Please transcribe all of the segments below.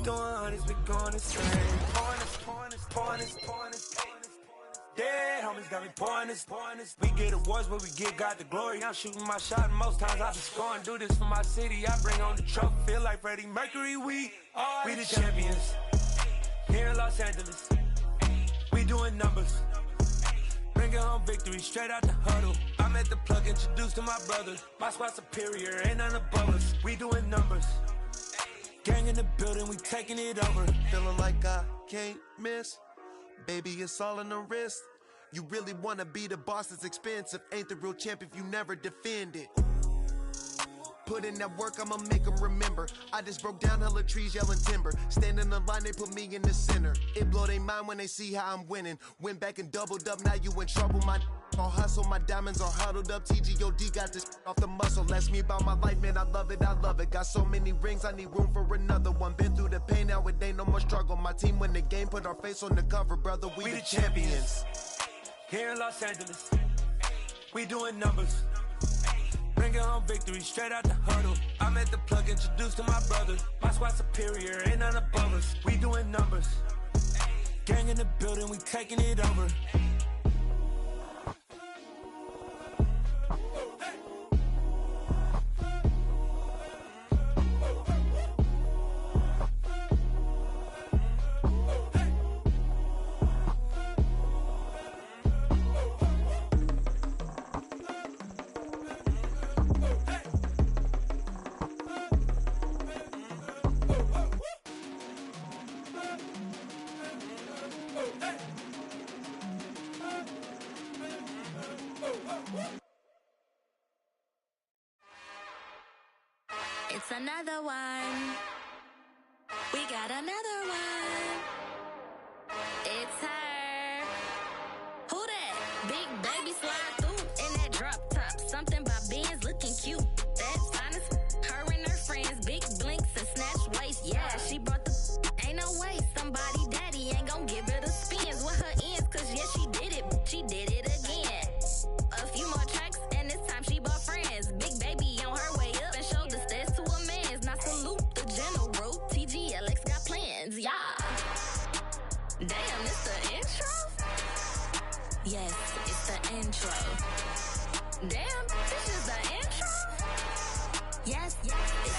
doing hundreds, we going insane. Pointers. Dead homies got me pointers. We get awards, but we get God the glory. I'm shooting my shot, and most times I be scoring. Do this for my city, I bring on the trophy. Feel like Freddie Mercury, we the champions. Here in Los Angeles, we doing numbers. Bringing home victory straight out the huddle. I'm at the plug, introduced to my brother. My squad superior, ain't none above us. We doing numbers. Gang in the building, we taking it over. Feeling like I can't miss. Baby, it's all in the wrist. You really wanna be the boss, it's expensive. Ain't the real champ if you never defend it. Put in that work, I'ma make them remember. I just broke down hella trees, yelling timber. Stand in the line, they put me in the center. It blow they mind when they see how I'm winning. Went back and doubled up, now you in trouble. My all hustle, my diamonds are huddled up. TGOD got this off the muscle. Ask me about my life, man, I love it. Got so many rings, I need room for another one. Been through the pain, now it ain't no more struggle. My team win the game, put our face on the cover, brother. We the champions. Here in Los Angeles, we doing numbers. Bringing home victory straight out the huddle. I'm at the plug, introduced to my brother. My squad superior, ain't none above us. We doing numbers. Gang in the building, we taking it over. It's another one. We got another one. It's her. Who that? Big baby slide through in that drop top. Something by Benz looking cute. That's honest. Her and her friends, big blinks and snatch waist. Yeah, she brought the. Ain't no way somebody daddy ain't gon' give her the spins with her ends. Cause yeah, she did it. She did it again. A few more tracks and this time she bought friends. Big baby on her way up and showed the stairs to a man's. Now salute the general. TGLX got plans, yeah. Damn, it's the intro? Yes, it's the intro. Damn, this is the intro? Yes, it's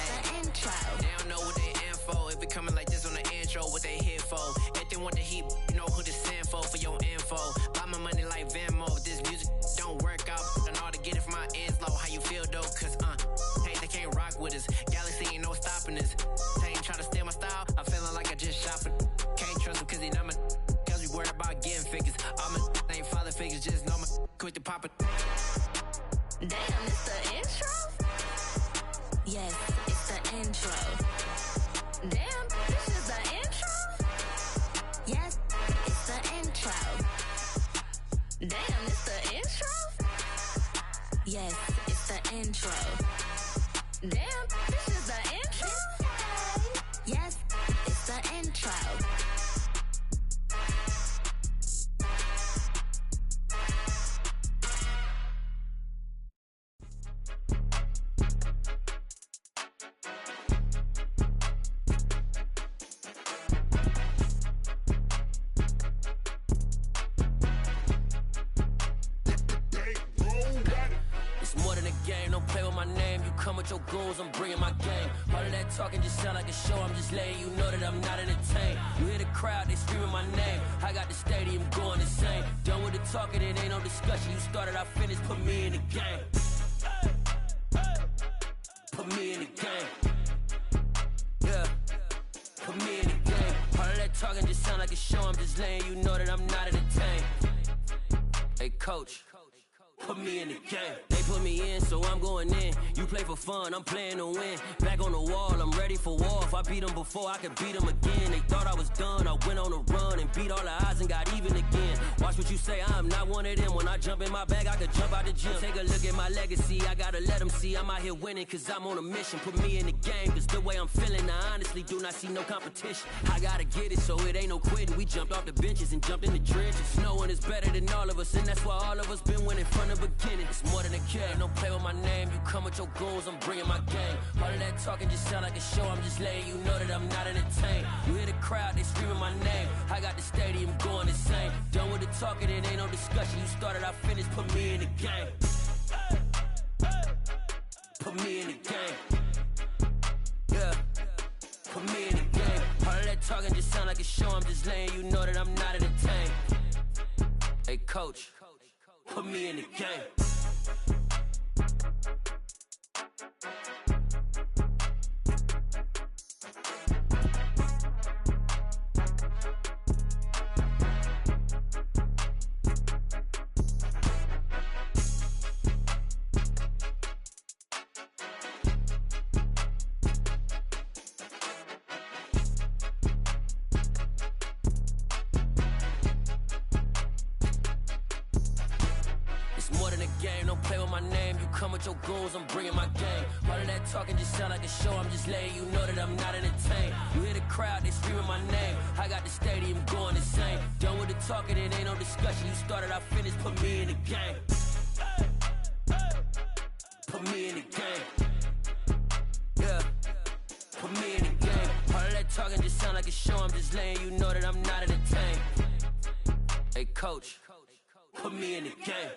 the intro. They don't know what they in for. If it coming like this on the intro, what they here for? If they want the heat, you know who to send for your info. Buy my money like Venmo. If this music don't work out, I know how to get it from my ends low. How you feel though? Cause hey, they can't rock with us. Galaxy ain't no stopping us. They ain't trying to steal my style. I'm feeling like I just shop it. Can't trust them cause they not my. Cause we worried about getting figures. All my ain't father figures, just know my quick to pop it. Damn, it's the intro? Yes, it's the intro. Damn, this is the intro? Yes, it's the intro. Damn, it's the intro? Yes, it's the intro. Damn, this is the intro? Yes, it's the intro. It's more than a game, don't play with my name. You come with your goons, I'm bringing my game. All of that talking just sound like a show, I'm just letting you know that I'm not entertained. You hear the crowd, they screaming my name. I got the stadium going insane. Done with the talking, it ain't no discussion. You started, I finished, put me in the game. Put me in the game. Yeah, put me in the game. All of that talking just sound like a show, I'm just letting you know that I'm not entertained. Hey coach, put me in the game. They put me in, so I'm going in. You play for fun, I'm playing to win. Back on the wall, I'm ready for war. If I beat them before, I could beat them again. They thought I was done, I went on a run and beat all the odds and got even again. Watch what you say, I'm not one of them. When I jump in my bag, I could jump out the gym. Take a look at my legacy, I gotta let them see I'm out here winning, cause I'm on a mission. Put me in the game, cause the way I'm feeling. I honestly do not see no competition. I gotta get it, so it ain't no quitting. We jumped off the benches and jumped in the trenches. No one is better than all of us, and that's why all of us been winning from the beginning. It's more than a game, don't play with my name. You come with your goons, I'm bringing my game. All of that talking just sound like a show. I'm just letting you know that I'm not entertained. You hear the crowd, they screaming my name. I got the stadium going insane. Done with the talking, it ain't no discussion. You started, I finished, put me in the game. Put me in the game. Yeah, put me in the game. All of that talking just sound like a show. I'm just letting you know that I'm not entertained. Hey coach, put me in the game. Your goons, I'm bringing my game. All of that talking just sound like a show. I'm just letting you know that I'm not entertained. You hear the crowd, they screaming my name. I got the stadium going insane. Done with the talking, it ain't no discussion. You started, I finished, put me in the game. Put me in the game. Yeah, put me in the game. All of that talking just sound like a show. I'm just letting you know that I'm not entertained. Hey coach, put me in the game.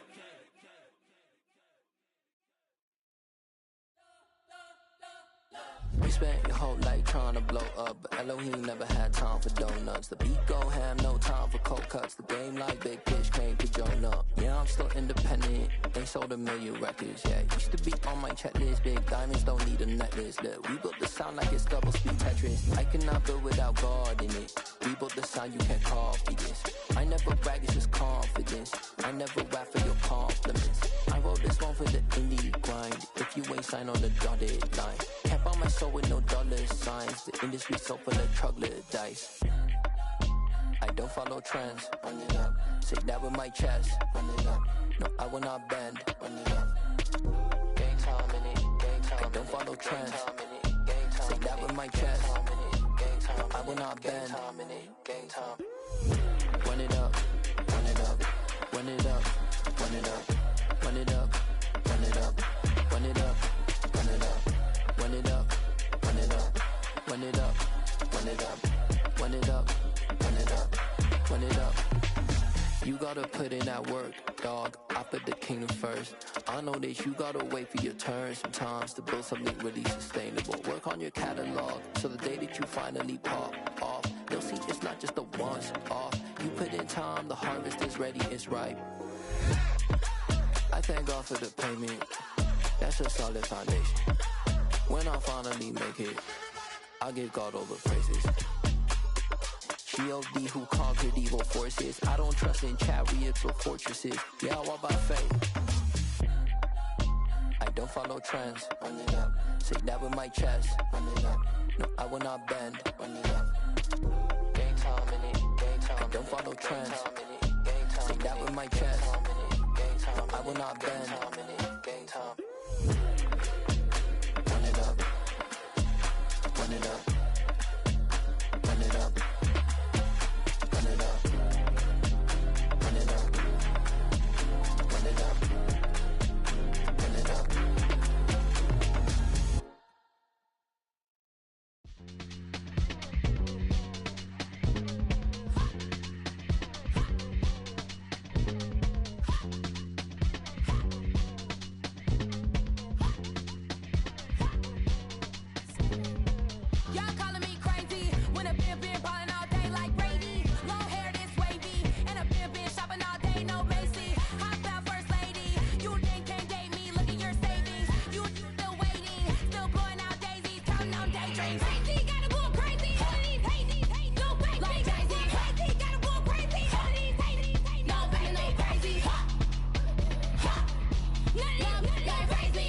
We spent your whole life trying to blow up, but Elohim never had time for donuts. The beat go ham, no time for cold cuts. The game like Big Pitch came to join up. Yeah, I'm still independent, they sold 1 million records. Yeah, used to be on my checklist. Big diamonds don't need a necklace. Look, we built the sound like it's double speed Tetris. I cannot build without God in it. We built the sound, you can't copy this. I never brag, it's just confidence. I never rap for your compliments. I wrote this one for the indie grind. If you ain't signed on the dotted line, can't buy my soul with no dollar signs. The industry so full of troglodytes. I don't follow trends. Run it up. Say that with my chest. Run it up. No, I will not bend. Run it up. Gang time in it. Gang time. I don't follow trends. Say that with my chest. No, I will not bend. Gang time. Run it up. Run it up. Run it up. Run it up. Run it up. Run it up. Run it up. Run it up. Run it up. Run it up. Run it up. Run it up. Run it up. Run it up. Run it up. You gotta put in that work, dog. I put the kingdom first. I know that you gotta wait for your turn sometimes to build something really sustainable. Work on your catalog, so the day that you finally pop off, they'll see it's not just a once off. You put in time, the harvest is ready, it's ripe. I thank God for the payment. That's a solid foundation. When I finally make it, I'll give God all the praises. G.O.D. who conquered evil forces. I don't trust in chariots or fortresses. Yeah, I walk by faith. I don't follow trends. Run it up. Say that with my chest. Run it up. No, I will not bend. Run it up. Gang time in it. Gang time. I don't follow trends. Say that with my chest. No, I will not bend. Gang time. Run it up. Run it up. Run it up. Run it up. Run it up. Run it up. Run it up. Y'all calling me crazy when a been ballin' all day like Brady. Long hair this wavy, and a been shopping all day, no Macy. Hop out first lady, you think can't date me? Look at your savings, you still waiting, still blowing out daisies, counting on daydreams. Crazy, gotta go crazy. All of these hazy, go crazy. Like crazy, crazy, gotta go crazy. All of these hazy, no better no crazy. None of them go crazy.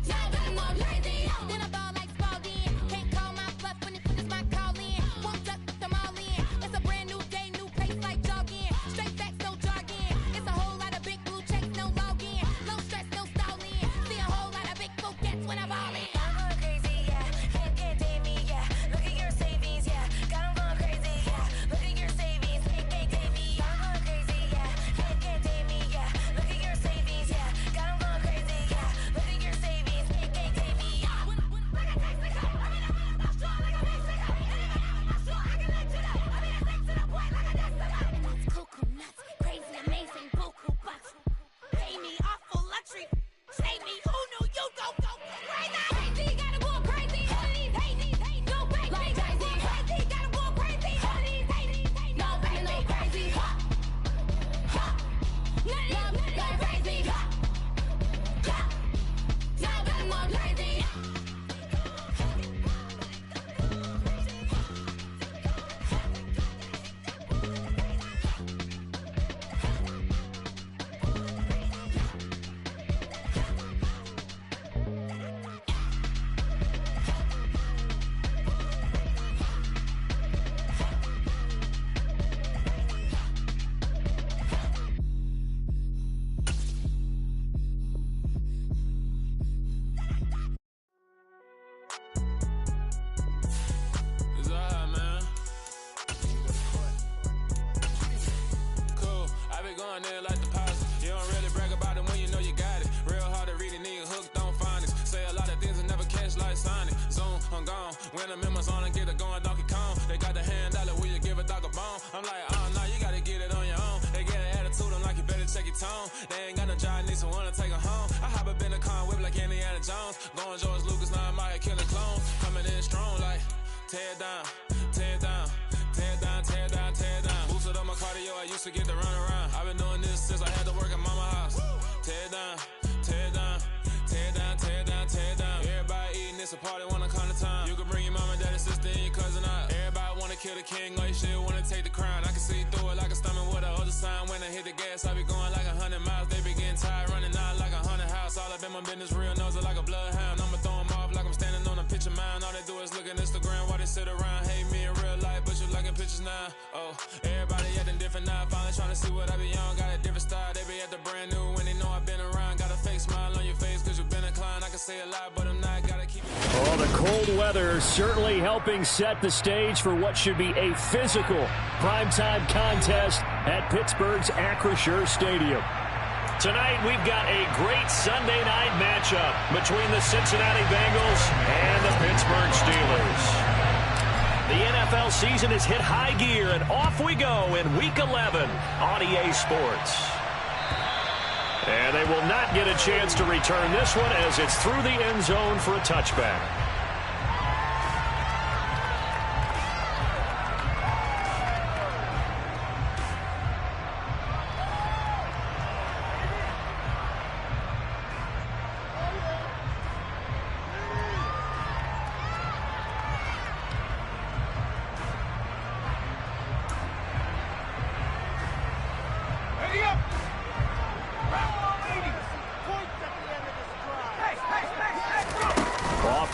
Y'all better more crazy. Then I ball like Spalding. Can't call my bluff when it's my call in. Won't duck them all in. It's a brand new day, new pace like jogging. Straight facts, no jargon. It's a whole lot of big blue checks, no login. No stress, no stalling. See a whole lot of big forgets when I ball in. It's alright, man. Cool. I be going there like the positive. You don't really brag about it when you know you got it. Real hard to read it, nigga hooked on phonics. Say a lot of things and never catch like Sonic. Zoom, I'm gone. When I'm in my zone and get it going Donkey Kong. They got the hand dollar, will you give a dog a bone? I'm like, oh no, you gotta get it on your own. They get an attitude, I'm like, you better check your tone. They ain't got no job, need someone to take her home. I hop up in the car, whip like Indiana Jones. Going George Lucas, now I'm out here killing clones. Coming in strong like, tear down, tear down, tear down, tear down, tear down. Boosted up my cardio, I used to get to run around. I've been doing this since I had to work at mama house. Tear down, tear down, tear down, tear down, tear down. Everybody eating, it's a party when I come to time. You can bring your mama, daddy, sister, and your cousin out. Everybody wanna kill the king, like shit, wanna take the crown. I can see through it like a stomach with a other sign. When I hit the gas, I be going like 100 miles. They be getting tired, running out like 100 house. All up in my business, real nose like a bloodhound. I'ma throw 'em off like I'm standing on a picture mound. All they do is look at Instagram while they sit around. Hate me in real life, but you liking pictures now. Oh, everybody acting different now. Finally trying to see what I be on. Got a different style, they be at the brand new when they know I've been around. Got a fake smile on your face cause you've been inclined. I can say a lot, but I'm not. Gotta keep it. Oh, the cold weather certainly helping set the stage for what should be a physical primetime contest at Pittsburgh's Acrisure Stadium. Tonight, we've got a great Sunday night matchup between the Cincinnati Bengals and the Pittsburgh Steelers. The NFL season has hit high gear, and off we go in Week 11 on EA Sports. And they will not get a chance to return this one as it's through the end zone for a touchback.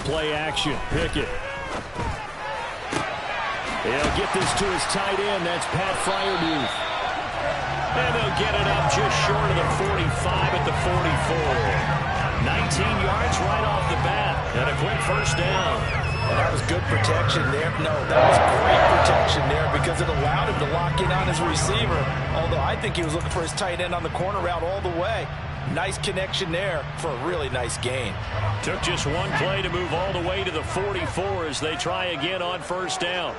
Play action. Pickett. He'll get this to his tight end. That's Pat Freiermuth. And they'll get it up just short of the 45 at the 44. 19 yards right off the bat. And a quick first down. And that was good protection there. No, that was great protection there because it allowed him to lock in on his receiver. Although I think he was looking for his tight end on the corner route all the way. Nice connection there for a really nice gain. Took just one play to move all the way to the 44 as they try again on first down.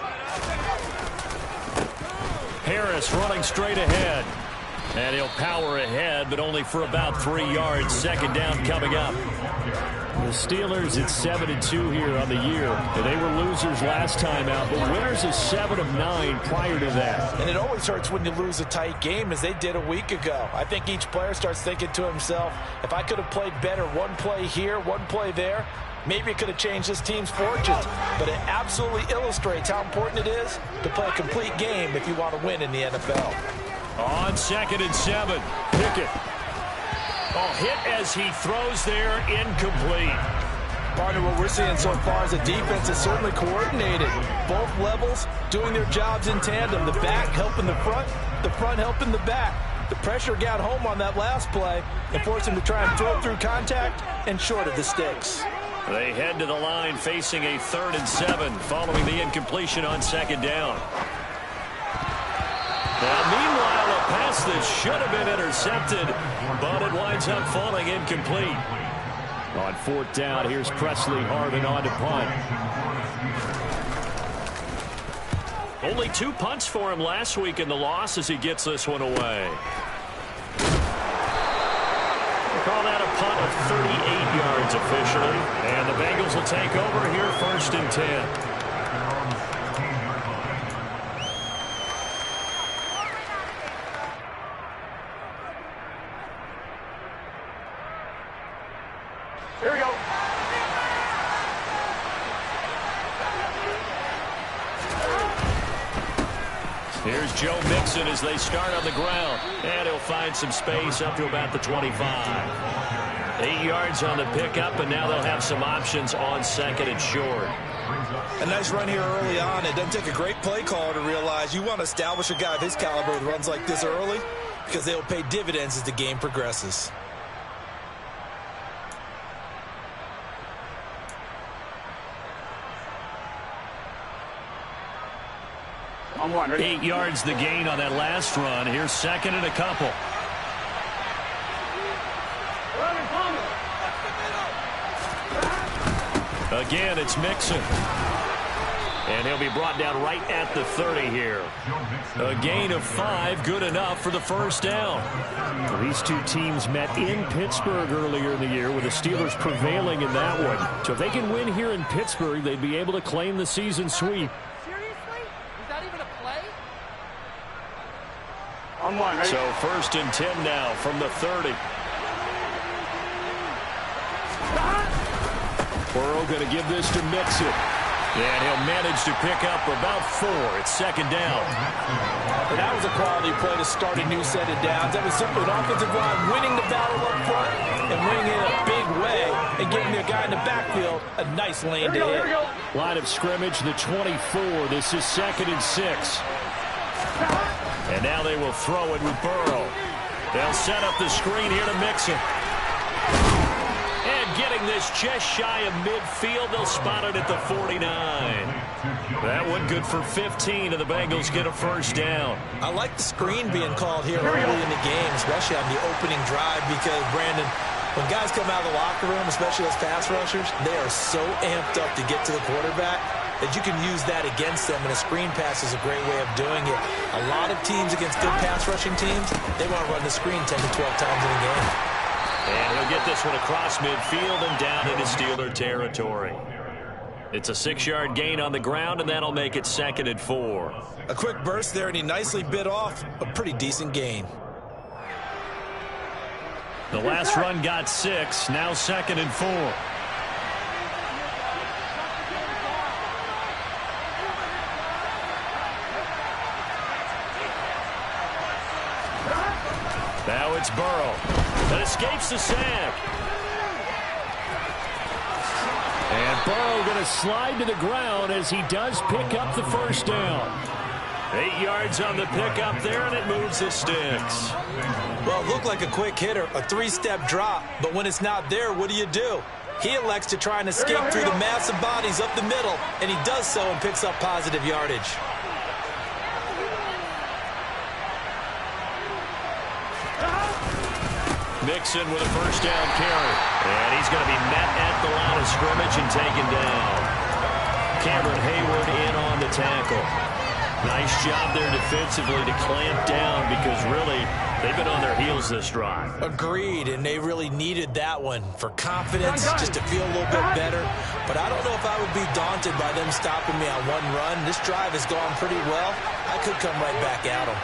Harris running straight ahead. And he'll power ahead, but only for about 3 yards. Second down coming up. The Steelers at 7-2 here on the year. They were losers last time out, but winners of 7 of 9 prior to that. And it always hurts when you lose a tight game, as they did a week ago. I think each player starts thinking to himself, if I could have played better one play here, one play there, maybe it could have changed this team's fortunes. But it absolutely illustrates how important it is to play a complete game if you want to win in the NFL. On 2nd and 7, Pickett. Oh, hit as he throws there, incomplete. Partner, what we're seeing so far is the defense is certainly coordinated. Both levels doing their jobs in tandem. The back helping the front helping the back. The pressure got home on that last play and forced him to try and throw through contact and short of the sticks. They head to the line facing a 3rd and 7 following the incompletion on 2nd down. Now, meanwhile, a pass that should have been intercepted, but it winds up falling incomplete. On 4th down, here's Presley Harvin on to punt. Only 2 punts for him last week in the loss as he gets this one away. We'll call that a punt of 38 yards officially. And the Bengals will take over here 1st and 10. Here we go. Here's Joe Mixon as they start on the ground. And he'll find some space up to about the 25. 8 yards on the pickup, and now they'll have some options on 2nd and short. A nice run here early on. It doesn't take a great play caller to realize you want to establish a guy of his caliber with runs like this early because they'll pay dividends as the game progresses. 8 yards the gain on that last run. Here's second and a couple. Again, it's Mixon. And he'll be brought down right at the 30 here. A gain of 5, good enough for the first down. Well, these two teams met in Pittsburgh earlier in the year, with the Steelers prevailing in that one. So if they can win here in Pittsburgh, they'd be able to claim the season sweep. Seriously? Is that even a play? So first and 10 now from the 30. Burrow going to give this to Mixon. And he'll manage to pick up about 4. It's second down. And that was a quality play to start a new set of downs. That was simply an offensive line winning the battle up front and winning in a big way and giving their guy in the backfield a nice lane to hit. Line of scrimmage, the 24. This is second and 6. And now they will throw it with Burrow. They'll set up the screen here to Mixon. And getting this just shy of midfield, they'll spot it at the 49. That one good for 15, and the Bengals get a first down. I like the screen being called here early in the game, especially on the opening drive, because, Brandon, when guys come out of the locker room, especially those pass rushers, they are so amped up to get to the quarterback that you can use that against them, and a screen pass is a great way of doing it. A lot of teams against good pass rushing teams, they want to run the screen 10 to 12 times in a game. And he'll get this one across midfield and down into Steeler territory. It's a 6-yard gain on the ground, and that'll make it second and 4. A quick burst there, and he nicely bit off a pretty decent gain. The last run got 6, now second and 4. Now it's Burrow that escapes the sack. And Burrow going to slide to the ground as he does pick up the first down. 8 yards on the pickup there, and it moves the sticks. Well, it looked like a quick hitter, a 3-step drop, but when it's not there, what do? He elects to try and escape through the massive bodies up the middle, and he does so and picks up positive yardage. Mixon with a first down carry. And he's going to be met at the line of scrimmage and taken down. Cameron Hayward in on the tackle. Nice job there defensively to clamp down, because really they've been on their heels this drive. Agreed, and they really needed that one for confidence, just to feel a little bit better. But I don't know if I would be daunted by them stopping me on one run. This drive has gone pretty well. I could come right back at them.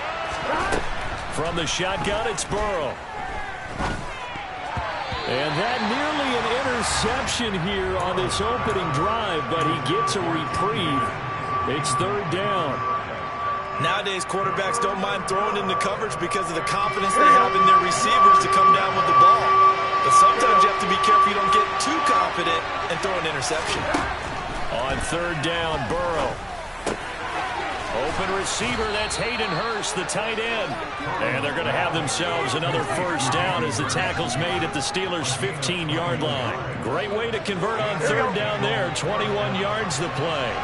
From the shotgun, it's Burrow. And that nearly an interception here on this opening drive, but he gets a reprieve. It's third down. Nowadays, quarterbacks don't mind throwing into coverage because of the confidence they have in their receivers to come down with the ball. But sometimes you have to be careful you don't get too confident and throw an interception. On third down, Burrow. Open receiver, that's Hayden Hurst, the tight end. And they're going to have themselves another first down as the tackle's made at the Steelers' 15-yard line. Great way to convert on third down there. 21 yards the play.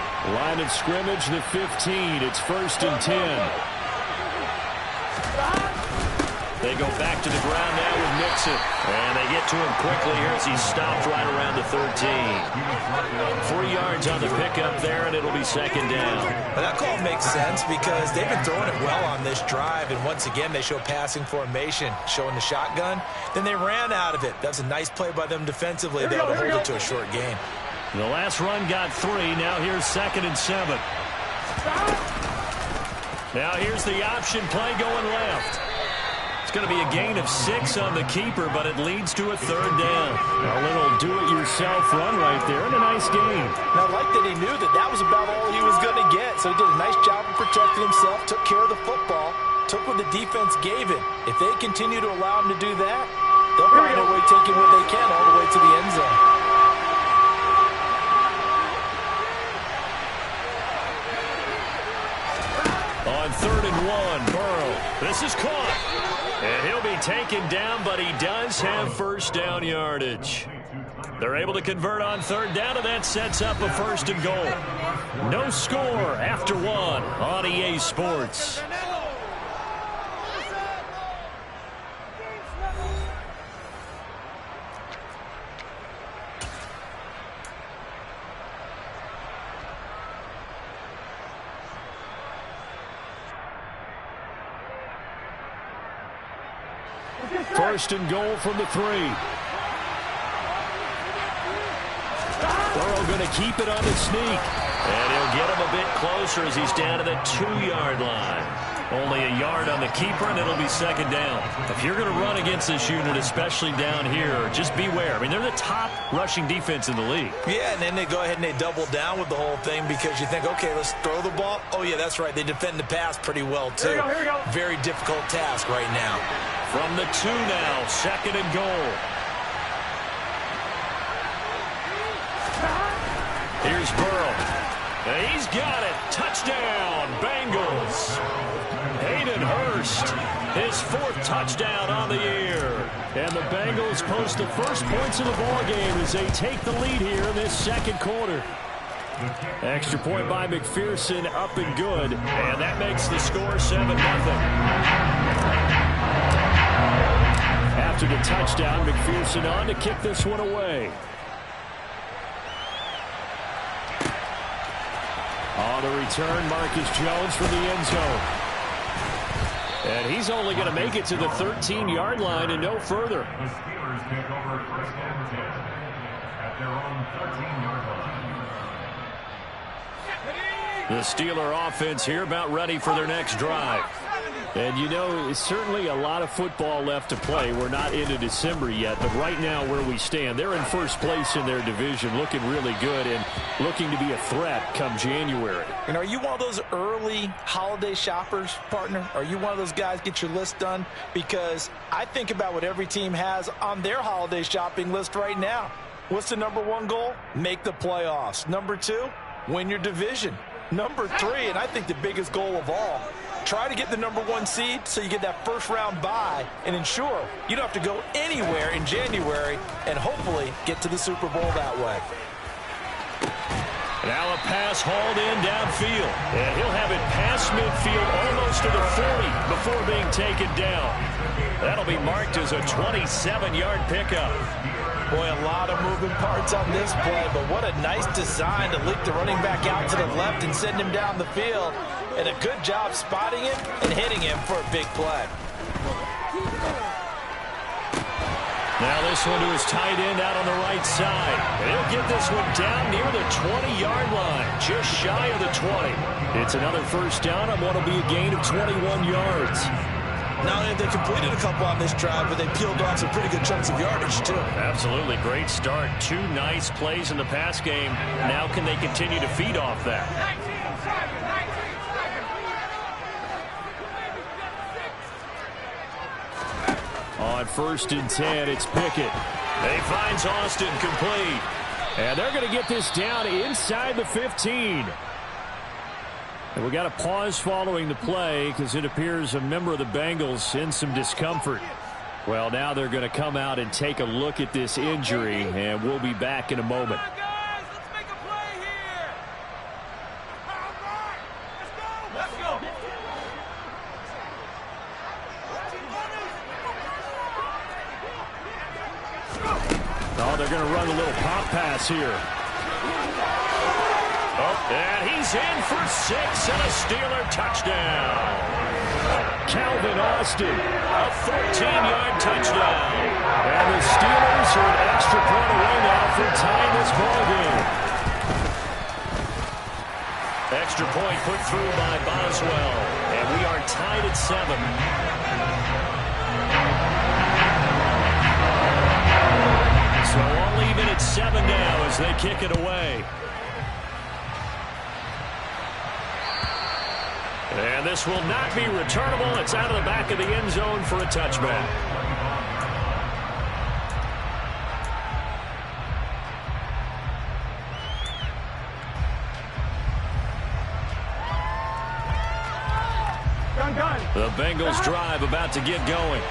Line of scrimmage, the 15. It's first and 10. They go back to the ground now with Mixon. And they get to him quickly here as he's stopped right around the 13. 3 yards on the pickup there, and it'll be second down. Well, that call makes sense because they've been throwing it well on this drive, and once again they show passing formation, showing the shotgun. Then they ran out of it. That's a nice play by them defensively, though, to hold it to a short gain. The last run got 3. Now here's second and 7. Now here's the option play going left. It's going to be a gain of 6 on the keeper, but it leads to a third down. A little do-it-yourself run right there, and a nice gain. Now, I like that he knew that that was about all he was going to get, so he did a nice job of protecting himself, took care of the football, took what the defense gave him. If they continue to allow him to do that, they'll find a way taking what they can all the way to the end zone. On third and 1, Burrow. This is caught. And he'll be taken down, but he does have first down yardage. They're able to convert on third down, and that sets up a first and goal. No score after one on EA Sports. First and goal from the 3. Burrow going to keep it on the sneak. And he'll get him a bit closer as he's down to the 2-yard line. Only a yard on the keeper, and it'll be second down. If you're going to run against this unit, especially down here, just beware. I mean, they're the top rushing defense in the league. Yeah, and then they go ahead and they double down with the whole thing because you think, okay, let's throw the ball. Oh, yeah, that's right. They defend the pass pretty well, too. Here we go. Very difficult task right now. From the 2 now, second and goal. Here's Burrow. He's got it. Touchdown, Bengals. Hayden Hurst, his 4th touchdown on the year. And the Bengals post the first points of the ball game as they take the lead here in this second quarter. Extra point by McPherson, up and good. And that makes the score 7-0. After the touchdown, McPherson on to kick this one away. On the return, Marcus Jones from the end zone. And he's only going to make it to the 13-yard line and no further. The Steelers take over first and 10 at their own 13-yard line. The Steeler offense here about ready for their next drive. And, you know, it's certainly a lot of football left to play. We're not into December yet, but right now where we stand, they're in first place in their division, looking really good and looking to be a threat come January. And are you one of those early holiday shoppers, partner? Are you one of those guys get your list done? Because I think about what every team has on their holiday shopping list right now. What's the number 1 goal? Make the playoffs. Number 2, win your division. Number 3, and I think the biggest goal of all, try to get the number 1 seed so you get that first-round bye and ensure you don't have to go anywhere in January and hopefully get to the Super Bowl that way. Now a pass hauled in downfield. And he'll have it past midfield almost to the 40 before being taken down. That'll be marked as a 27-yard pickup. Boy, a lot of moving parts on this play, but what a nice design to leak the running back out to the left and send him down the field. And a good job spotting him and hitting him for a big play. Now this one to his tight end out on the right side. And he'll get this one down near the 20-yard line, just shy of the 20. It's another first down on what will be a gain of 21 yards. Not only have they completed a couple on this drive, but they peeled off some pretty good chunks of yardage, too. Absolutely. Great start. 2 nice plays in the pass game. Now can they continue to feed off that? On first and 10, it's Pickett. He finds Austin complete. And they're going to get this down inside the 15. And we got a pause following the play because it appears a member of the Bengals in some discomfort. Well, now they're going to come out and take a look at this injury, and we'll be back in a moment. Oh, they're going to run a little pop pass here. Oh, and he's in for 6 and a Steeler touchdown. Calvin Austin, a 14-yard touchdown. And the Steelers are an extra point away now from tying this ball game. Extra point put through by Boswell. And we are tied at 7. So all even at 7 now as they kick it away. And this will not be returnable. It's out of the back of the end zone for a touchback. The Bengals drive about to get going.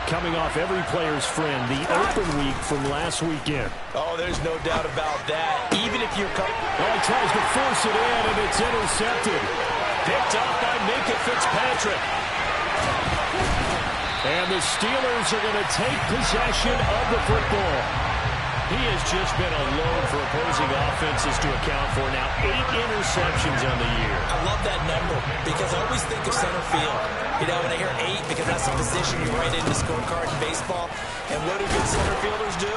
coming off every player's friend, the open week from last weekend. Oh, there's no doubt about that. Even if you're... He tries to force it in, and it's intercepted. Picked off by Cin Vs Pit. And the Steelers are going to take possession of the football. He has just been a load for opposing offenses to account for. Now 8 interceptions on the year. I love that number because I always think of center field. You know, when I hear 8, because that's the position you write in the scorecard in baseball. And what do good center fielders do?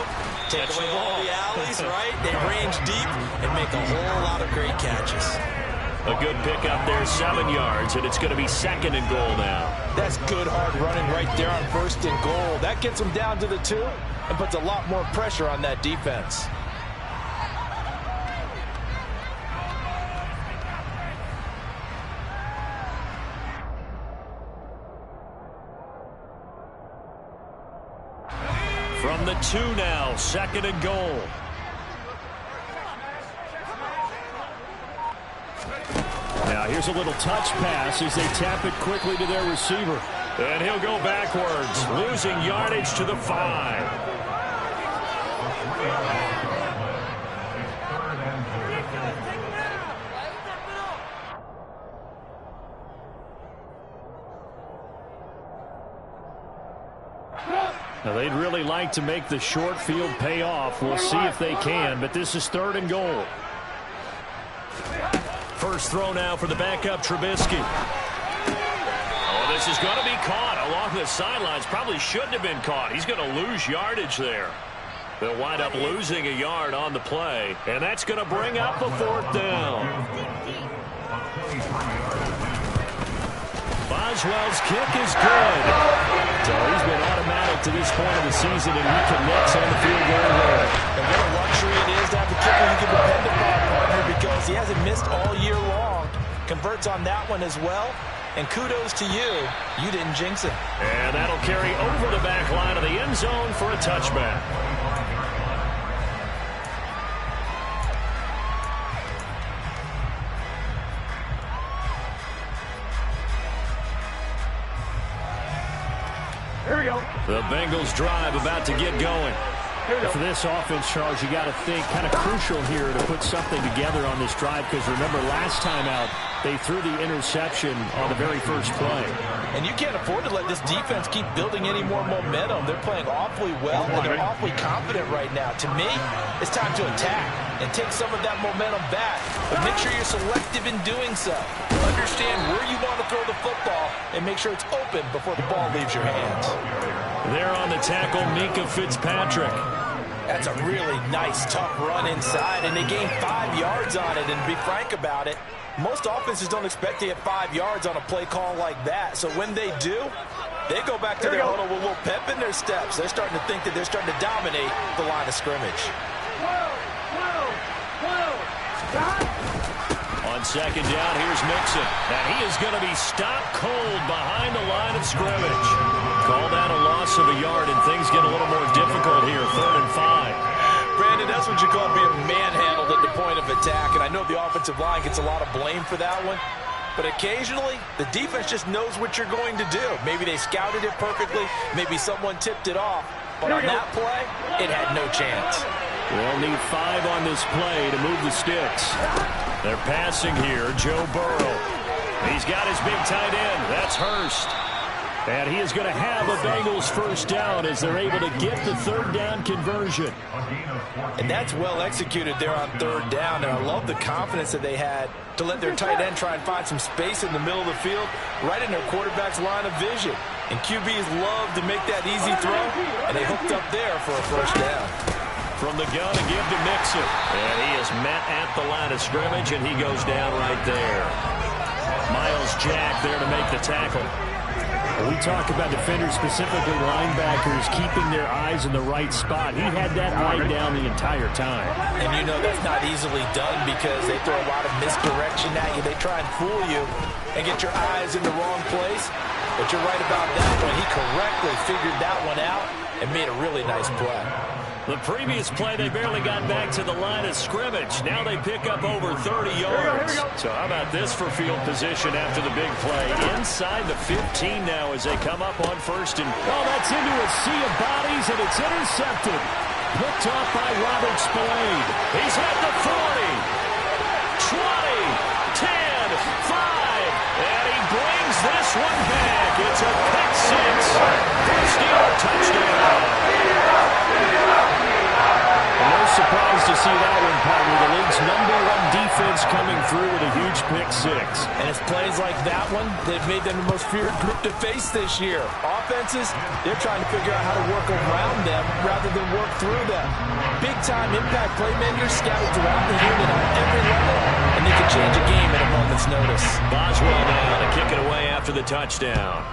Take away all the alleys, right? They range deep and make a whole lot of great catches. A good pick up there, 7 yards, and it's going to be 2nd and goal now. That's good hard running right there on 1st and goal. That gets them down to the 2 and puts a lot more pressure on that defense. From the 2 now, 2nd and goal. Now here's a little touch pass as they tap it quickly to their receiver. And he'll go backwards, losing yardage to the 5. Now they'd really like to make the short field pay off. We'll see if they can, but this is 3rd and goal. First throw now for the backup, Trubisky. Oh, this is going to be caught along the sidelines. Probably shouldn't have been caught. He's going to lose yardage there. They'll wind up losing a yard on the play, and that's going to bring up a 4th down. Boswell's kick is good. So he's been automatic to this point of the season, and he connects on the field goal there. And what a luxury it is to have a kicker you can depend upon, partner, because he hasn't missed all year long. Converts on that one as well. And kudos to you. You didn't jinx it. And that'll carry over the back line of the end zone for a touchback. Here we go. The Bengals drive about to get going. For this offense, Charles, you got to think kind of crucial here to put something together on this drive, because remember last time out they threw the interception on the very first play. And you can't afford to let this defense keep building any more momentum. They're playing awfully well, and they're awfully confident right now. To me, it's time to attack and take some of that momentum back. But make sure you're selective in doing so. Understand where you want to throw the football and make sure it's open before the ball leaves your hands. There on the tackle, Cin Vs Pit. That's a really nice, tough run inside, and they gained 5 yards on it. And to be frank about it, most offenses don't expect to get 5 yards on a play call like that. So when they do, they go back to their huddle with a little pep in their steps. They're starting to think that they're starting to dominate the line of scrimmage. On 2nd down, here's Mixon. Now he is going to be stopped cold behind the line of scrimmage. Call that a loss of a yard, and things get a little more difficult here. 3rd and 5. Brandon, that's what you call being manhandled at the point of attack, and I know the offensive line gets a lot of blame for that one. But occasionally, the defense just knows what you're going to do. Maybe they scouted it perfectly. Maybe someone tipped it off. But on that play, it had no chance. They'll need 5 on this play to move the sticks. They're passing here, Joe Burrow. He's got his big tight end. That's Hurst. And he is going to have a Bengals first down as they're able to get the 3rd down conversion. And that's well executed there on 3rd down. And I love the confidence that they had to let their tight end try and find some space in the middle of the field, right in their quarterback's line of vision. And QBs love to make that easy throw, and they hooked up there for a first down. From the gun to give to Mixon. And he is met at the line of scrimmage, and he goes down right there. Miles Jack there to make the tackle. We talk about defenders, specifically linebackers, keeping their eyes in the right spot. He had that eye down the entire time. And you know that's not easily done because they throw a lot of misdirection at you. They try and fool you and get your eyes in the wrong place. But you're right about that one. He correctly figured that one out and made a really nice play. The previous play, they barely got back to the line of scrimmage. Now they pick up over 30 yards. So how about this for field position after the big play? Inside the 15 now as they come up on first and... Oh, that's into a sea of bodies, and it's intercepted. Picked off by Robert Spillane. He's at the 40, 20, 10, 5, and he brings this one back. It's a pick six. First Steeler touchdown. No surprise to see that one, partner. The league's #1 defense coming through with a huge pick six. And it's plays like that one that made them the most feared group to face this year. Offenses, they're trying to figure out how to work around them rather than work through them. Big-time impact playmakers scattered throughout the unit on every level, and they can change a game at a moment's notice. Boswell now to kick it away after the touchdown.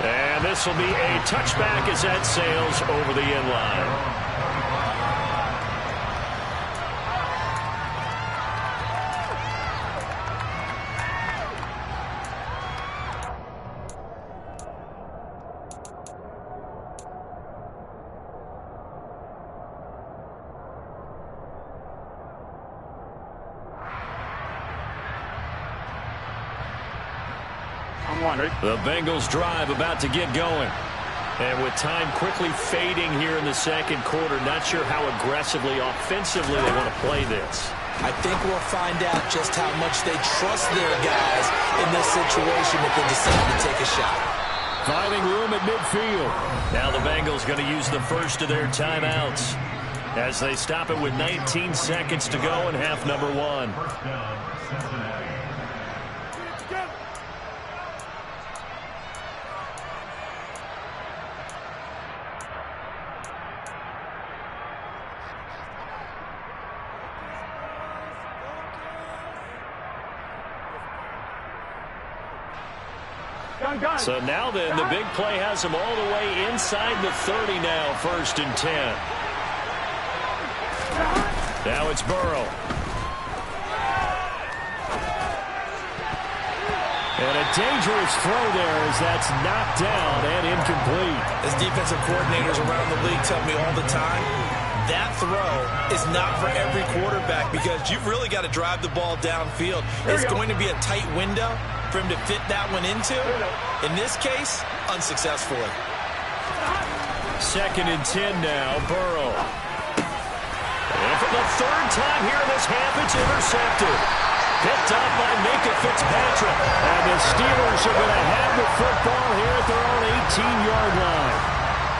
And this will be a touchback as that sails over the end line. The Bengals drive about to get going. And with time quickly fading here in the second quarter, not sure how aggressively, offensively they want to play this. I think we'll find out just how much they trust their guys in this situation if they decide to take a shot. Finding room at midfield. Now the Bengals going to use the first of their timeouts as they stop it with 19 seconds to go in half number one. First down, Cincinnati. So now then, the big play has them all the way inside the 30 now, 1st and 10. Now it's Burrow. And a dangerous throw there as that's knocked down and incomplete. As defensive coordinators around the league tell me all the time, that throw is not for every quarterback because you've really got to drive the ball downfield. It's going to be a tight window for him to fit that one into. In this case, unsuccessfully. 2nd and 10 now, Burrow. And for the 3rd time here in this half, it's intercepted. Picked up by Minka Fitzpatrick. And the Steelers are going to have the football here at their own 18-yard line.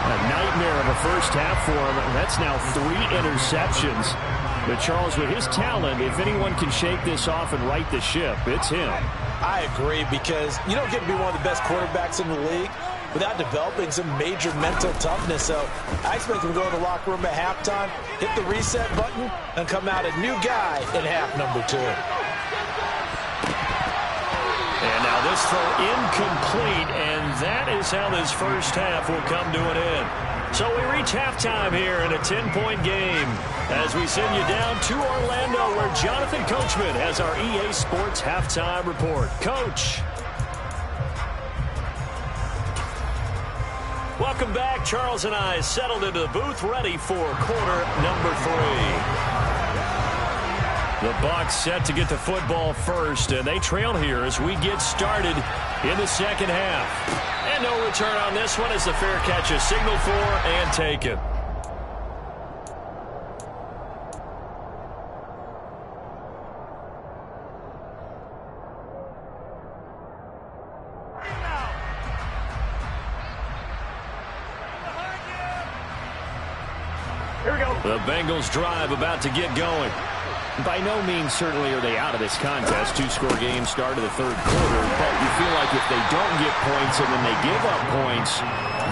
A nightmare of a first half for him. That's now 3 interceptions. But Charles, with his talent, if anyone can shake this off and right the ship, it's him. I agree, because you don't get to be one of the best quarterbacks in the league without developing some major mental toughness. So I expect him to go in the locker room at halftime, hit the reset button, and come out a new guy in half number 2. And now this throw incomplete, and that is how this first half will come to an end. So we reach halftime here in a 10-point game as we send you down to Orlando where Jonathan Coachman has our EA Sports halftime report. Coach. Welcome back. Charles and I settled into the booth ready for quarter number 3. The Bucs set to get the football first, and they trail here as we get started in the second half. And no return on this one as the fair catch is signaled for and taken. Here we go. The Bengals drive about to get going. By no means certainly are they out of this contest. 2-score game start of the 3rd quarter, but you feel like if they don't get points and then they give up points,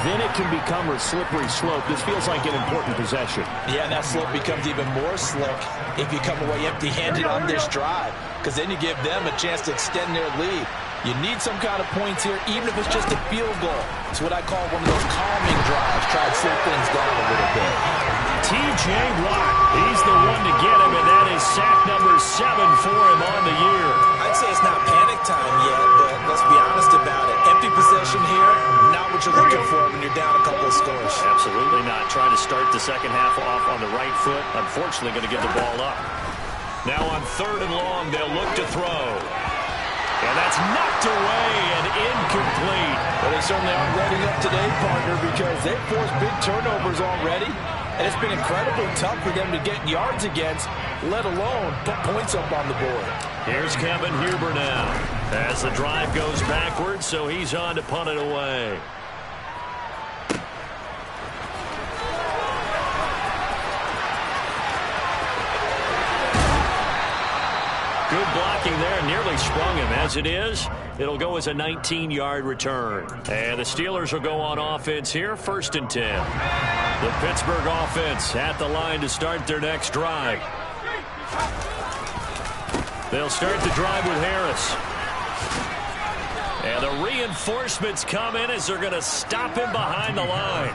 then it can become a slippery slope. This feels like an important possession. Yeah, and that slope becomes even more slick if you come away empty-handed on this drive, because then you give them a chance to extend their lead. You need some kind of points here, even if it's just a field goal. It's what I call one of those calming drives. Try to slow things down a little bit. T.J. Watt, he's the one to get him, and that is sack number 7 for him on the year. I'd say it's not panic time yet, but let's be honest about it. Empty possession here, not what you're looking for when you're down a couple of scores. Absolutely not. Trying to start the second half off on the right foot. Unfortunately, going to give the ball up. Now on 3rd and long, they'll look to throw. And that's knocked away and incomplete. Well, they certainly aren't letting up today, partner, because they've forced big turnovers already. And it's been incredibly tough for them to get yards against, let alone put points up on the board. Here's Kevin Huber now as the drive goes backwards, so he's on to punt it away. Good blocking there, nearly sprung him. As it is, it'll go as a 19-yard return. And the Steelers will go on offense here, 1st and 10. The Pittsburgh offense at the line to start their next drive. They'll start the drive with Harris. And the reinforcements come in as they're going to stop him behind the line.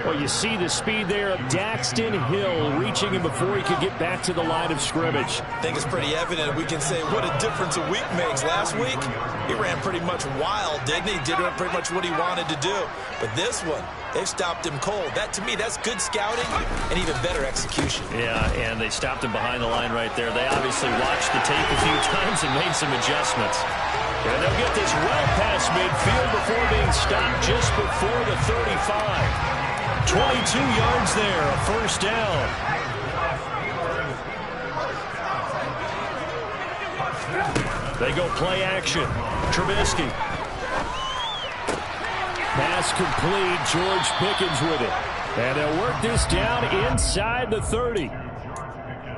Well, you see the speed there of Daxton Hill reaching him before he could get back to the line of scrimmage. I think it's pretty evident. We can say what a difference a week makes. Last week, he ran pretty much wild, didn't he? Did pretty much what he wanted to do. But this one, they've stopped him cold. That, to me, that's good scouting and even better execution. Yeah, and they stopped him behind the line right there. They obviously watched the tape a few times and made some adjustments. And they'll get this well past midfield before being stopped just before the 35. 22 yards there, a 1st down. They go play action. Trubisky. Pass complete. George Pickens with it. And they'll work this down inside the 30.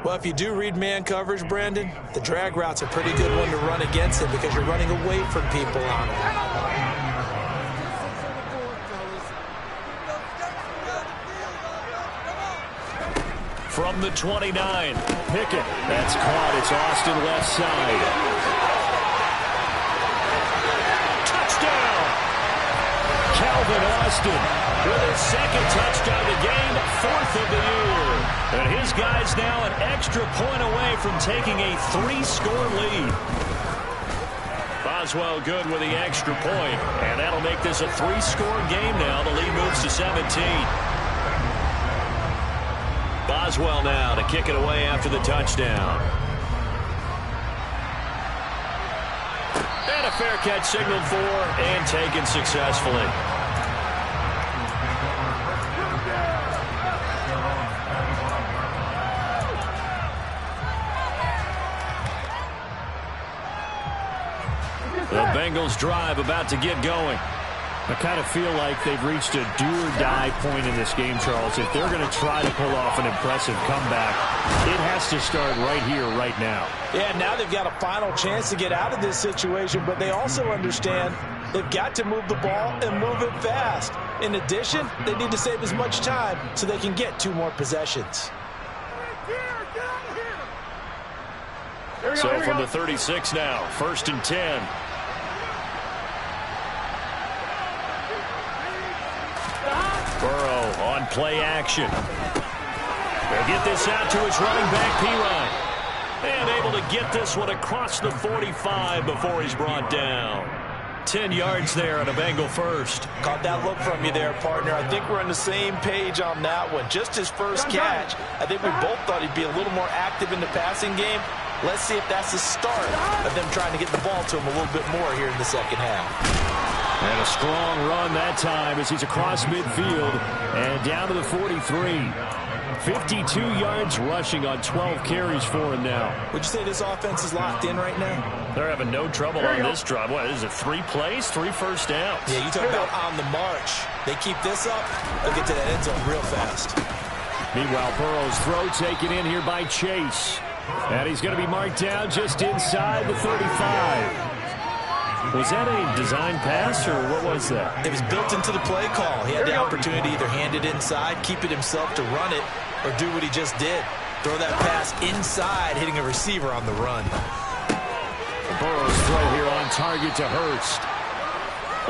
Well, if you do read man coverage, Brandon, the drag route's a pretty good one to run against it because you're running away from people on it. From the 29, Pickett. That's caught. It's Austin left side. Touchdown! Calvin Austin with his 2nd touchdown of the game, 4th of the year. And his guys now an extra point away from taking a 3-score lead. Boswell good with the extra point, and that'll make this a 3-score game now. The lead moves to 17. Boswell now to kick it away after the touchdown. And a fair catch signaled for and taken successfully. The Bengals drive about to get going. I kind of feel like they've reached a do-or-die point in this game, Charles. If they're going to try to pull off an impressive comeback, it has to start right here, right now. Yeah, now they've got a final chance to get out of this situation, but they also understand they've got to move the ball and move it fast. In addition, they need to save as much time so they can get 2 more possessions. So from the 36 now, 1st and 10. Burrow on play action. They'll get this out to his running back, Pirine. And able to get this one across the 45 before he's brought down. 10 yards there on a Bengal first. Caught that look from you there, partner. I think we're on the same page on that one. Just his first catch. I think we both thought he'd be a little more active in the passing game. Let's see if that's the start of them trying to get the ball to him a little bit more here in the second half. And a strong run that time as he's across midfield and down to the 43. 52 yards rushing on 12 carries for him now. Would you say this offense is locked in right now? They're having no trouble on this drive. What is it, 3 plays, 3 first downs? Yeah, you talk about on the march. They keep this up, they'll get to that end zone real fast. Meanwhile, Burrow's throw taken in here by Chase. And he's going to be marked down just inside the 35. Was that a design pass, or what was that? It was built into the play call. He had the opportunity to either hand it inside, keep it himself to run it, or do what he just did. Throw that pass inside, hitting a receiver on the run. Burrow's throw here on target to Hurst.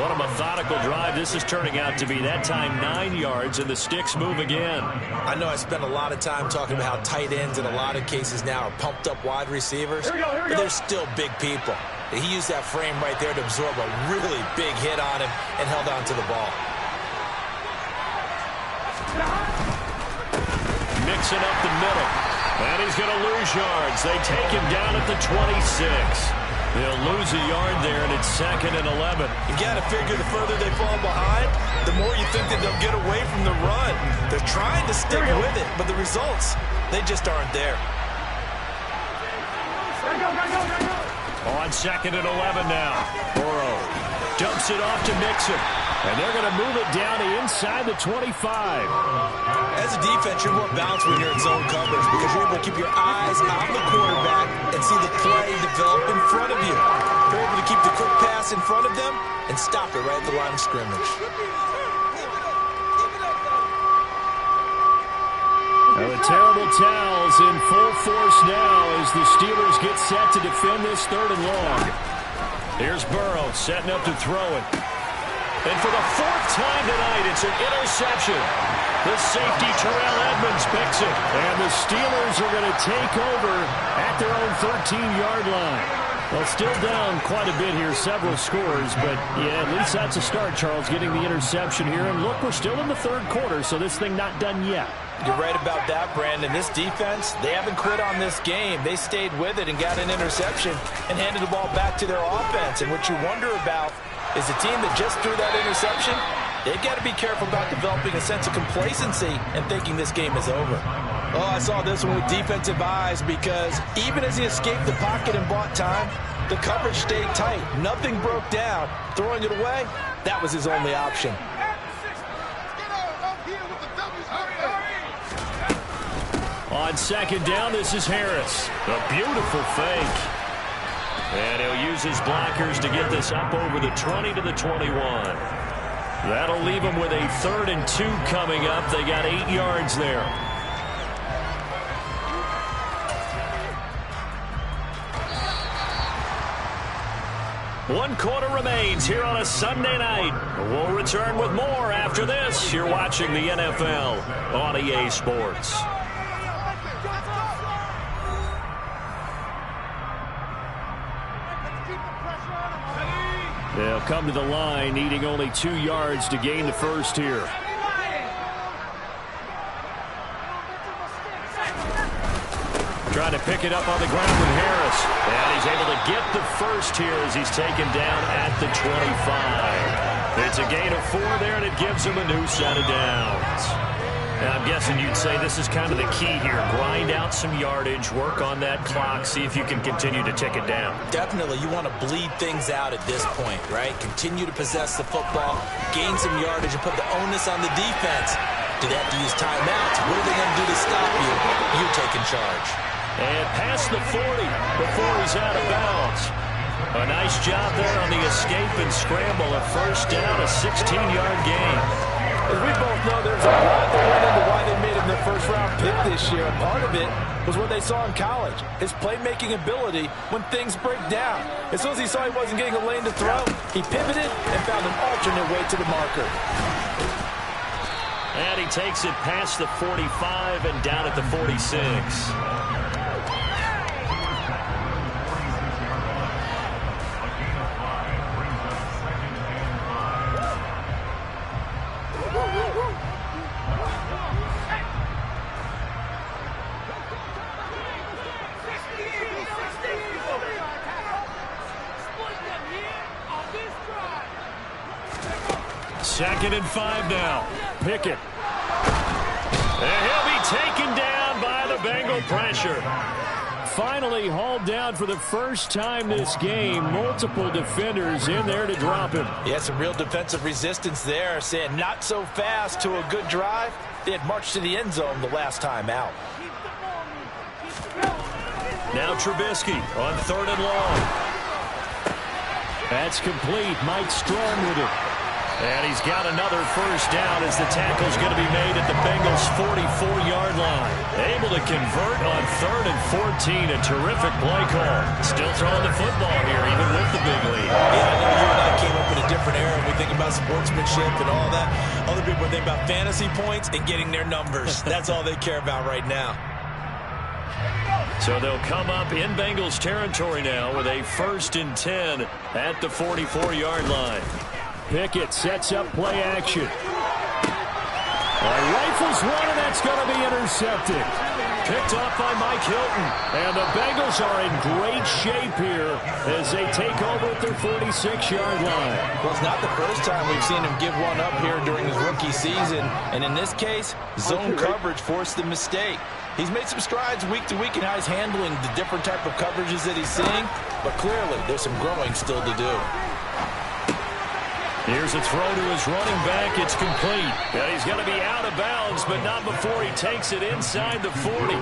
What a methodical drive this is turning out to be. That time 9 yards, and the sticks move again. I know I spent a lot of time talking about how tight ends in a lot of cases now are pumped up wide receivers, but they're still big people. He used that frame right there to absorb a really big hit on him and held on to the ball. Mixing up the middle. And he's going to lose yards. They take him down at the 26. They'll lose a yard there, and it's 2nd and 11. You got to figure the further they fall behind, the more you think that they'll get away from the run. They're trying to stick with it, but the results, they just aren't there. On 2nd and 11 now. Burrow dumps it off to Mixon. And they're going to move it down to inside the 25. As a defense, you're more balanced when you're in zone coverage because you're able to keep your eyes on the quarterback and see the play develop in front of you. You're able to keep the quick pass in front of them and stop it right at the line of scrimmage. Now the terrible towels in full force now as the Steelers get set to defend this 3rd and long. Here's Burrow setting up to throw it. And for the 4th time tonight, it's an interception. The safety, Terrell Edmonds, picks it. And the Steelers are going to take over at their own 13-yard line. Well, still down quite a bit here, several scores. But, yeah, at least that's a start, Charles, getting the interception here. And, look, we're still in the 3rd quarter, so this thing not done yet. You're right about that, Brandon. This defense, they haven't quit on this game. They stayed with it and got an interception and handed the ball back to their offense. And what you wonder about is the team that just threw that interception, they've got to be careful about developing a sense of complacency and thinking this game is over. Oh, I saw this one with defensive eyes because even as he escaped the pocket and bought time, the coverage stayed tight. Nothing broke down. Throwing it away, that was his only option. On 2nd down, this is Harris. A beautiful fake. And he'll use his blockers to get this up over the 20 to the 21. That'll leave him with a 3rd and 2 coming up. They got 8 yards there. One quarter remains here on a Sunday night. We'll return with more after this. You're watching the NFL on EA Sports. They'll come to the line, needing only 2 yards to gain the first here. Trying to pick it up on the ground with Harris. And he's able to get the first here as he's taken down at the 25. It's a gain of 4 there, and it gives him a new set of downs. Now, I'm guessing you'd say this is kind of the key here. Grind out some yardage, work on that clock, see if you can continue to tick it down. Definitely. You want to bleed things out at this point, right? Continue to possess the football, gain some yardage, and put the onus on the defense. Do they have to use timeouts? What are they going to do to stop you? You're taking charge. And past the 40 before he's out of bounds. A nice job there on the escape and scramble. A first down, a 16-yard gain. As we both know, there's a lot that went into why they made him their first-round pick this year. And part of it was what they saw in college, his playmaking ability when things break down. As soon as he saw he wasn't getting a lane to throw, he pivoted and found an alternate way to the marker. And he takes it past the 45 and down at the 46. Second and 5 now. Pickett. And he'll be taken down by the Bengal pressure. Finally hauled down for the first time this game. Multiple defenders in there to drop him. Yeah, some real defensive resistance there, saying not so fast to a good drive. They had marched to the end zone the last time out. Now Trubisky on 3rd and long. That's complete. Mike Strong with it. And he's got another first down as the tackle's going to be made at the Bengals' 44-yard line. Able to convert on 3rd and 14. A terrific play call. Still throwing the football here, even with the big lead. Yeah, I know you and I came up in a different era. We think about sportsmanship and all that. Other people think about fantasy points and getting their numbers. That's all they care about right now. So they'll come up in Bengals territory now with a 1st and 10 at the 44-yard line. Pickett sets up play action. Rifles one, and that's going to be intercepted. Picked off by Mike Hilton. And the Bengals are in great shape here as they take over at their 46-yard line. Well, it's not the first time we've seen him give one up here during his rookie season. And in this case, zone coverage forced the mistake. He's made some strides week to week in how he's handling the different type of coverages that he's seeing. But clearly, there's some growing still to do. Here's a throw to his running back. It's complete. And he's going to be out of bounds, but not before he takes it inside the 40.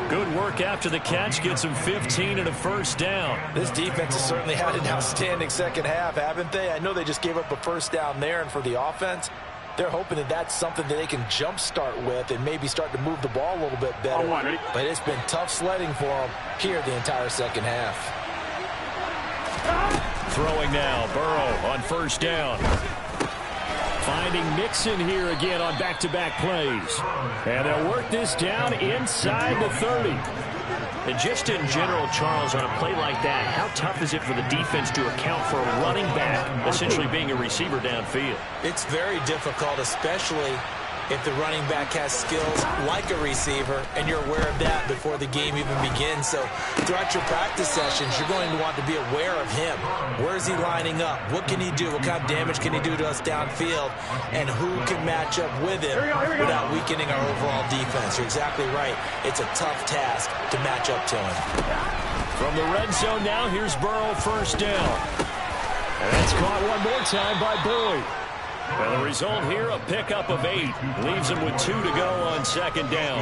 Good work after the catch. Gets him 15 and a first down. This defense has certainly had an outstanding second half, haven't they? I know they just gave up a first down there, and for the offense, they're hoping that that's something that they can jumpstart with and maybe start to move the ball a little bit better. But it's been tough sledding for them here the entire second half. Throwing now, Burrow on first down. Finding Mixon here again on back-to-back plays. And they'll work this down inside the 30. And just in general, Charles, on a play like that, how tough is it for the defense to account for a running back essentially being a receiver downfield? It's very difficult, especially if the running back has skills like a receiver, and you're aware of that before the game even begins. So throughout your practice sessions, you're going to want to be aware of him. Where is he lining up? What can he do? What kind of damage can he do to us downfield? And who can match up with him without weakening our overall defense? You're exactly right. It's a tough task to match up to him. From the red zone now, here's Burrow first down. And that's caught one more time by Boyd. And the result here, a pickup of 8. Leaves him with 2 to go on second down.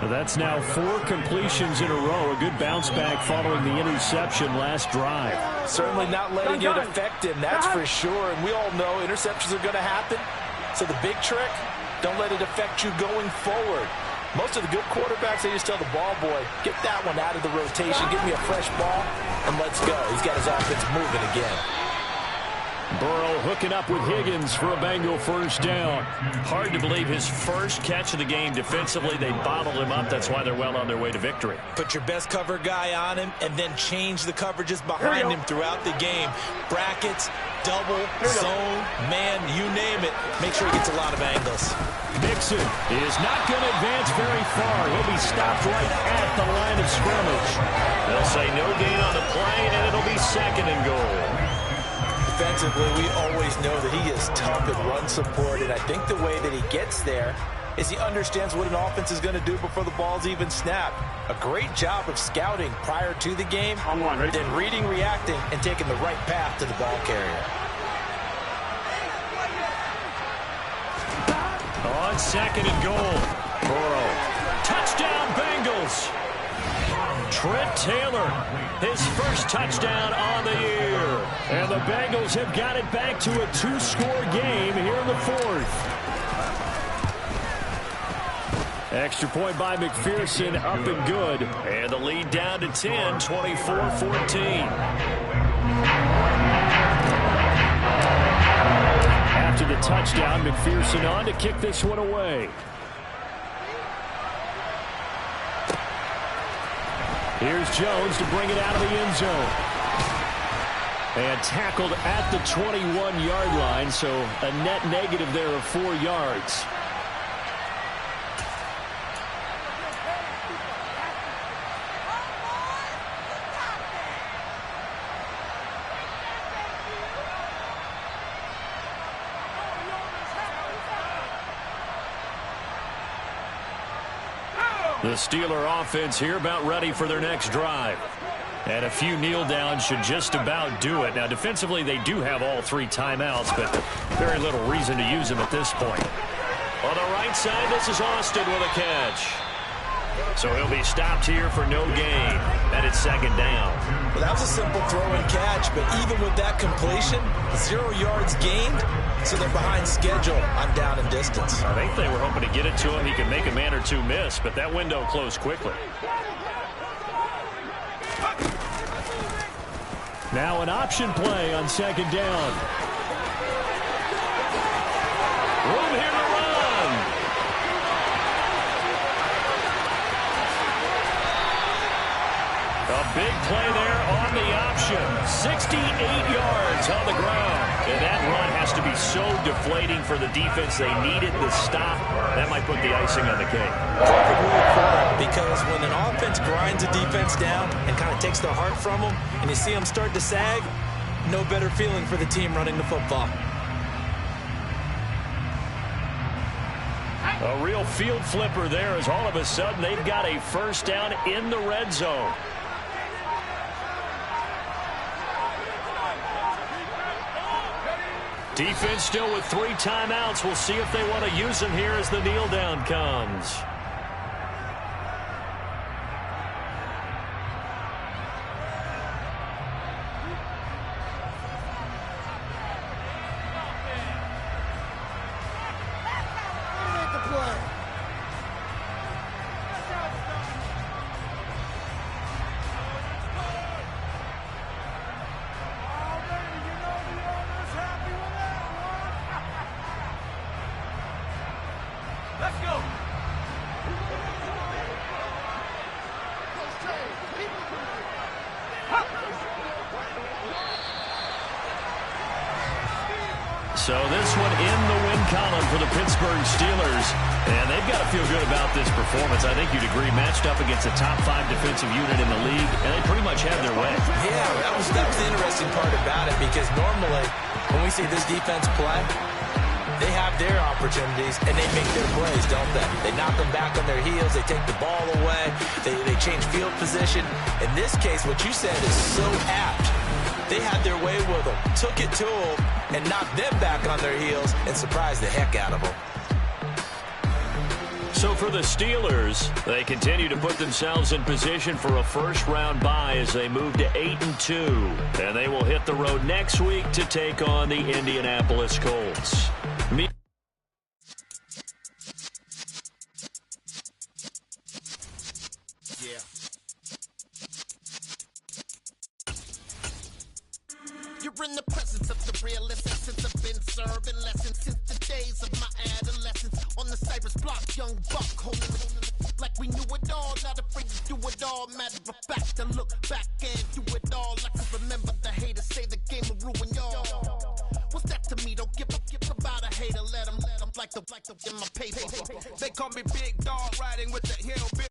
That's now 4 completions in a row. A good bounce back following the interception last drive. Certainly not letting it affect him, that's for sure. And we all know interceptions are going to happen. So the big trick, don't let it affect you going forward. Most of the good quarterbacks, they just tell the ball boy, get that one out of the rotation, give me a fresh ball, and let's go. He's got his offense moving again. Burrow hooking up with Higgins for a Bengal first down. Hard to believe his first catch of the game defensively. They bottled him up. That's why they're well on their way to victory. Put your best cover guy on him and then change the coverages behind him throughout the game. Brackets, double, zone, man, you name it. Make sure he gets a lot of angles. Mixon is not going to advance very far. He'll be stopped right at the line of scrimmage. They'll say no gain on the play, and it'll be 2nd and goal. Defensively, we always know that he is tough at run support, and I think the way that he gets there is he understands what an offense is going to do before the ball's even snapped. A great job of scouting prior to the game, then reading, reacting, and taking the right path to the ball carrier. On 2nd and goal, Burrow. Touchdown, Bengals. Trent Taylor, his first touchdown on the year. And the Bengals have got it back to a 2-score game here in the 4th. Extra point by McPherson, up and good. And the lead down to 10, 24-14. After the touchdown, McPherson on to kick this one away. Here's Jones to bring it out of the end zone. And tackled at the 21-yard line, so a net negative there of 4 yards. The Steeler offense here about ready for their next drive. And a few kneel downs should just about do it. Now, defensively, they do have all 3 timeouts, but very little reason to use them at this point. On the right side, this is Austin with a catch. So he'll be stopped here for no gain. And it's second down. Well, that was a simple throw and catch, but even with that completion, 0 yards gained, so they're behind schedule on down and distance. I think they were hoping to get it to him. He could make a man or two miss, but that window closed quickly. Now an option play on second down. Room here to run. A big play there on the option. 68 yards on the ground. And that run has to be so deflating for the defense. They needed the stop. That might put the icing on the cake. Perfect move for it, because when an offense grinds a defense down and kind of takes their heart from them, and you see them start to sag, no better feeling for the team running the football. A real field flipper there, as all of a sudden they've got a first down in the red zone. Defense still with 3 timeouts. We'll see if they want to use them here as the kneel down comes. So this one in the win column for the Pittsburgh Steelers. And they've got to feel good about this performance. I think you'd agree, matched up against a top 5 defensive unit in the league, and they pretty much had their way. Yeah, that was the interesting part about it, because normally when we see this defense play, they have their opportunities and they make their plays, don't they? They knock them back on their heels. They take the ball away. They change field position. In this case, what you said is so apt. They had their way with them, took it to them, and knocked them back on their heels and surprised the heck out of them. So for the Steelers, they continue to put themselves in position for a first-round bye as they move to 8-2. And they will hit the road next week to take on the Indianapolis Colts. You're in the presence of the realest essence. I've been serving lessons since the days of my adolescence. On the Cyrus block, young buck holding it like we knew it all. Not afraid to do it all. Matter of fact, to look back and do it all. I can remember the haters say the game will ruin y'all. What's that to me? Don't give about a hater. Let them like the in my paper. They call me Big Dog, riding with the hillbilly.